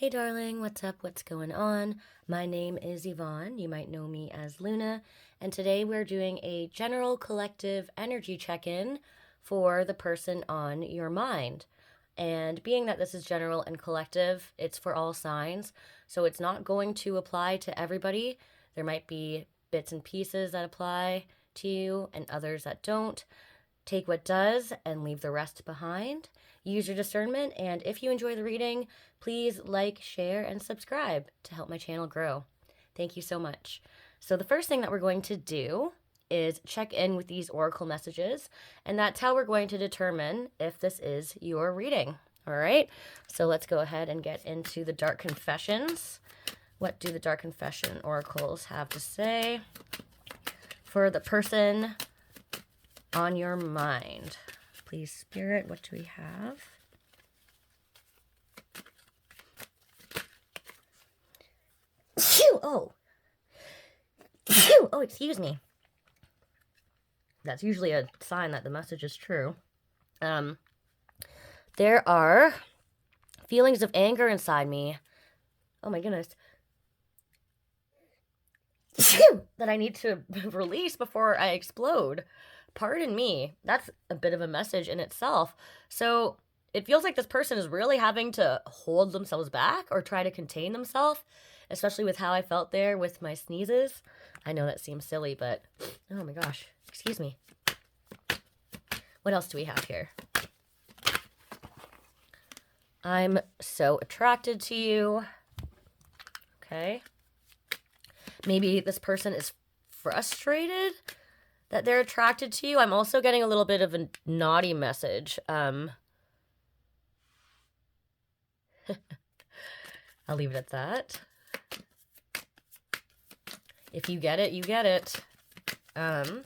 Hey darling, what's up? What's going on? My name is Yvonne. You might know me as Luna, and today we're doing a general collective energy check-in for the person on your mind. And being that this is general and collective, it's for all signs, so it's not going to apply to everybody. There might be bits and pieces that apply to you and others that don't. Take what does and leave the rest behind. Use your discernment, and if you enjoy the reading, please like, share, and subscribe to help my channel grow. Thank you so much. So the first thing that we're going to do is check in with these oracle messages, and that's how we're going to determine if this is your reading. All right, so let's go ahead and get into the Dark Confessions. What do the Dark Confession oracles have to say for the person on your mind? Please, Spirit, what do we have? Phew! Oh. Phew! Oh, excuse me. That's usually a sign that the message is true. There are feelings of anger inside me. Oh my goodness. Phew! That I need to release before I explode. Pardon me. That's a bit of a message in itself. So it feels like this person is really having to hold themselves back or try to contain themselves, especially with how I felt there with my sneezes. I know that seems silly, but oh my gosh, excuse me. What else do we have here? I'm so attracted to you. Okay. Maybe this person is frustrated that they're attracted to you. I'm also getting a little bit of a naughty message. I'll leave it at that. If you get it, you get it. And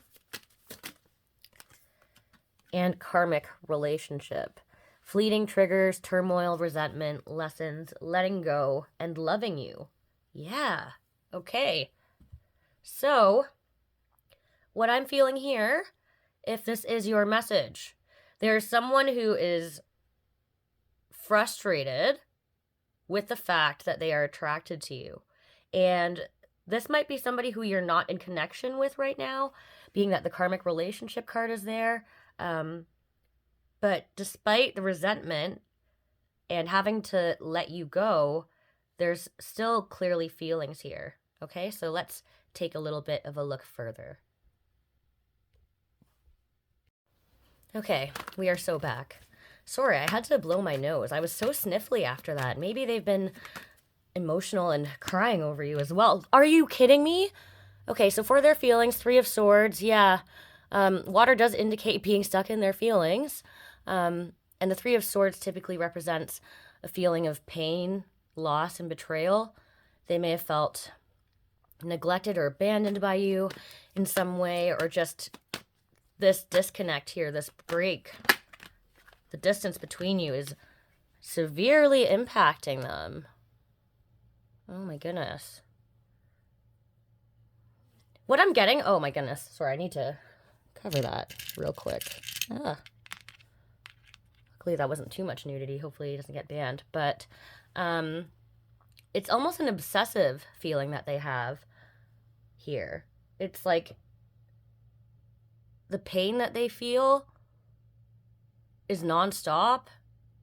karmic relationship. Fleeting triggers, turmoil, resentment, lessons, letting go, and loving you. Yeah. Okay. So what I'm feeling here, if this is your message, there's someone who is frustrated with the fact that they are attracted to you. And this might be somebody who you're not in connection with right now, being that the karmic relationship card is there. But despite the resentment and having to let you go, there's still clearly feelings here. Okay, so let's take a little bit of a look further. Okay, we are so back. Sorry, I had to blow my nose. I was so sniffly after that. Maybe they've been emotional and crying over you as well. Are you kidding me? Okay, so for their feelings, 3 of Swords, yeah. Water does indicate being stuck in their feelings. And the 3 of Swords typically represents a feeling of pain, loss, and betrayal. They may have felt neglected or abandoned by you in some way, or just this disconnect here, this break, the distance between you is severely impacting them. Oh my goodness. What I'm getting, oh my goodness, sorry, I need to cover that real quick. Luckily that wasn't too much nudity. Hopefully it doesn't get banned. But it's almost an obsessive feeling that they have here. It's like the pain that they feel is nonstop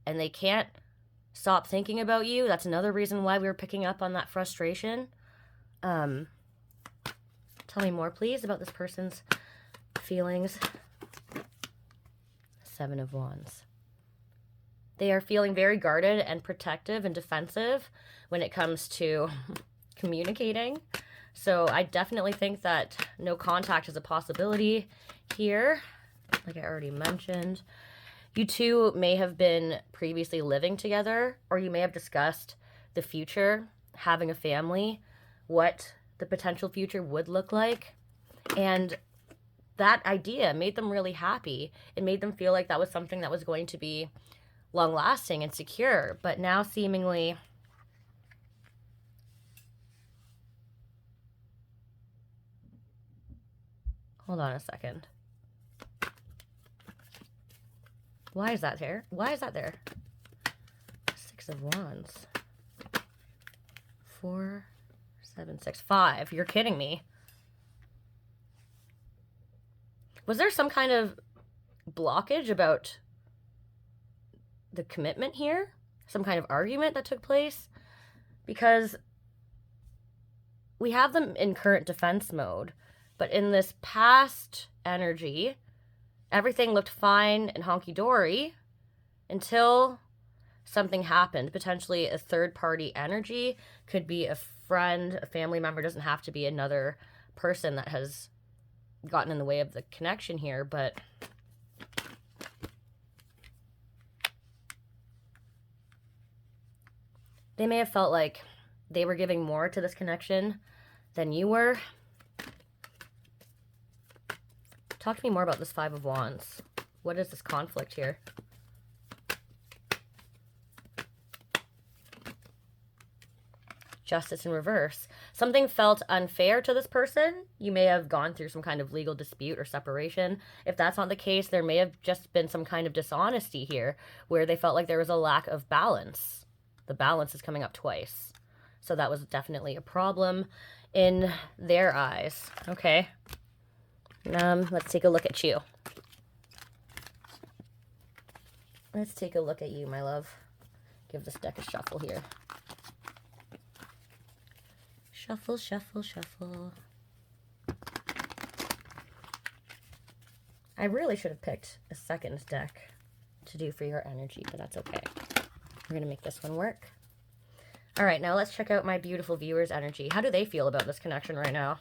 and they can't stop thinking about you. That's another reason why we were picking up on that frustration. Tell me more, please, about this person's feelings. 7 of Wands. They are feeling very guarded and protective and defensive when it comes to communicating. So I definitely think that no contact is a possibility here, like I already mentioned. You two may have been previously living together, or you may have discussed the future, having a family, what the potential future would look like. And that idea made them really happy. It made them feel like that was something that was going to be long-lasting and secure. But now seemingly hold on a second. Why is that there? Why is that there? 6 of Wands. 4, 7, 6, 5. You're kidding me. Was there some kind of blockage about the commitment here? Some kind of argument that took place? Because we have them in current defense mode, but in this past energy, everything looked fine and honky-dory until something happened. Potentially a third-party energy. Could be a friend, a family member. Doesn't have to be another person that has gotten in the way of the connection here, but they may have felt like they were giving more to this connection than you were. Talk to me more about this Five of Wands. What is this conflict here? Justice in reverse. Something felt unfair to this person. You may have gone through some kind of legal dispute or separation. If that's not the case, there may have just been some kind of dishonesty here where they felt like there was a lack of balance. The balance is coming up twice. So that was definitely a problem in their eyes. Okay. Let's take a look at you. Let's take a look at you, my love. Give this deck a shuffle here. Shuffle, shuffle, shuffle. I really should have picked a second deck to do for your energy, but that's okay. We're going to make this one work. All right, now let's check out my beautiful viewers' energy. How do they feel about this connection right now?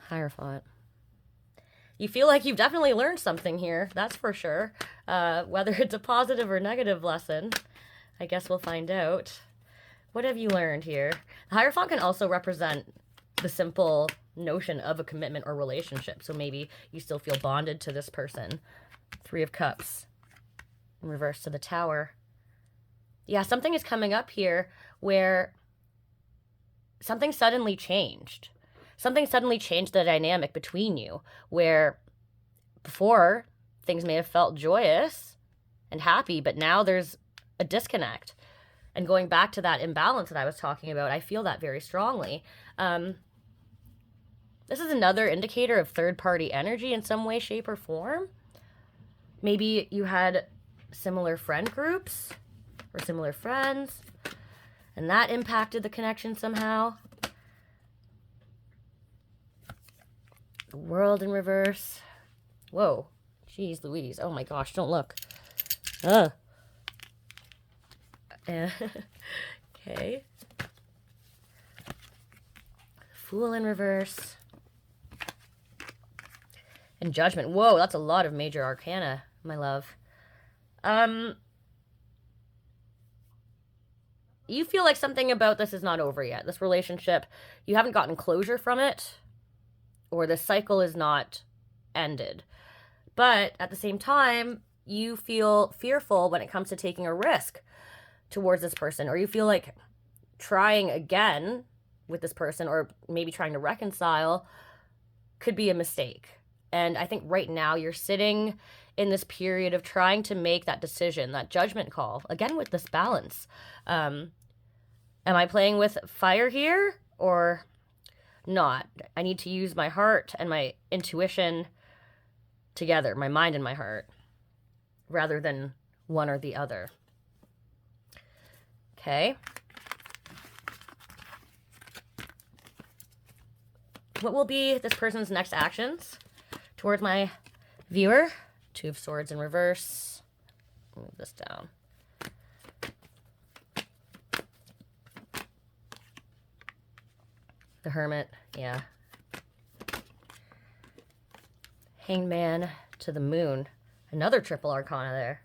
Hierophant. You feel like you've definitely learned something here, that's for sure. Whether it's a positive or negative lesson, I guess we'll find out. What have you learned here? The Hierophant can also represent the simple notion of a commitment or relationship. So maybe you still feel bonded to this person. Three of Cups in reverse to the Tower. Yeah, something is coming up here where something suddenly changed. Something suddenly changed the dynamic between you, where before things may have felt joyous and happy, but now there's a disconnect. And going back to that imbalance that I was talking about, I feel that very strongly. This is another indicator of third-party energy in some way, shape, or form. Maybe you had similar friend groups or similar friends, and that impacted the connection somehow. The World in reverse. Whoa. Jeez Louise. Oh my gosh, don't look. Ugh. Okay. Fool in reverse. And Judgment. Whoa, that's a lot of major arcana, my love. You feel like something about this is not over yet. This relationship, you haven't gotten closure from it, or the cycle is not ended. But at the same time, you feel fearful when it comes to taking a risk towards this person, or you feel like trying again with this person, or maybe trying to reconcile, could be a mistake. And I think right now you're sitting in this period of trying to make that decision, that judgment call, again with this balance. Am I playing with fire here or not? I need to use my heart and my intuition together, my mind and my heart, rather than one or the other. Okay. What will be this person's next actions towards my viewer? Two of Swords in reverse. Move this down. The Hermit, yeah. Hanged Man to the Moon. Another triple arcana there.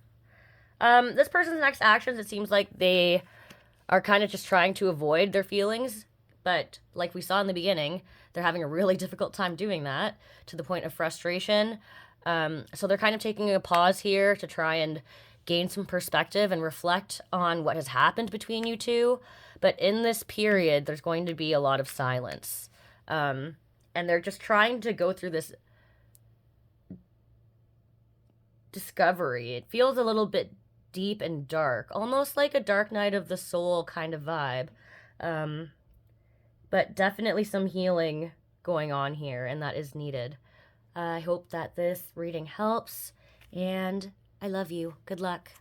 This person's next actions, it seems like they are kind of just trying to avoid their feelings. But like we saw in the beginning, they're having a really difficult time doing that to the point of frustration. So they're kind of taking a pause here to try and gain some perspective and reflect on what has happened between you two. But in this period, there's going to be a lot of silence. And they're just trying to go through this discovery. It feels a little bit deep and dark, almost like a Dark Night of the Soul kind of vibe. But definitely some healing going on here, and that is needed. I hope that this reading helps, and I love you. Good luck.